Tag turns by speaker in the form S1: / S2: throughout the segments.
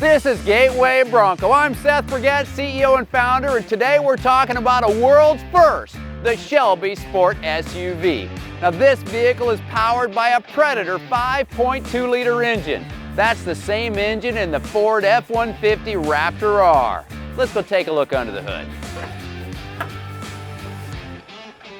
S1: This is Gateway Bronco. I'm Seth Brigette, CEO and founder, and today we're talking about a world's first, the Shelby Sport SUV. Now this vehicle is powered by a Predator 5.2-liter engine. That's the same engine in the Ford F-150 Raptor R. Let's go take a look under the hood.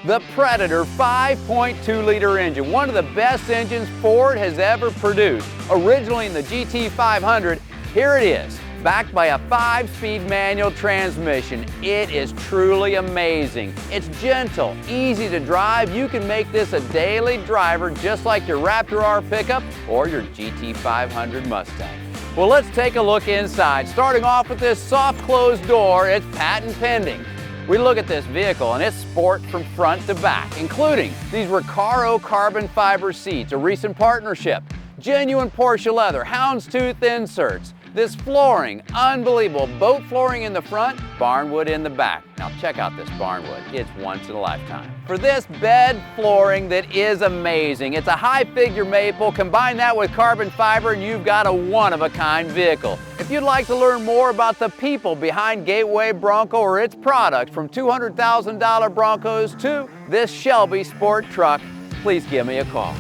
S1: The Predator 5.2-liter engine, one of the best engines Ford has ever produced. Originally in the GT500, here it is, backed by a 5-speed manual transmission. It is truly amazing. It's gentle, easy to drive. You can make this a daily driver just like your Raptor R pickup or your GT500 Mustang. Well, let's take a look inside. Starting off with this soft closed door, it's patent pending. We look at this vehicle and it's sport from front to back, including these Recaro carbon fiber seats, a recent partnership, genuine Porsche leather, houndstooth inserts, this flooring, unbelievable, boat flooring in the front, barnwood in the back. Now check out this barnwood, it's once in a lifetime. For this bed flooring that is amazing, it's a high figure maple, combine that with carbon fiber and you've got a one-of-a-kind vehicle. If you'd like to learn more about the people behind Gateway Bronco or its products, from $200,000 Broncos to this Shelby Sport truck, please give me a call.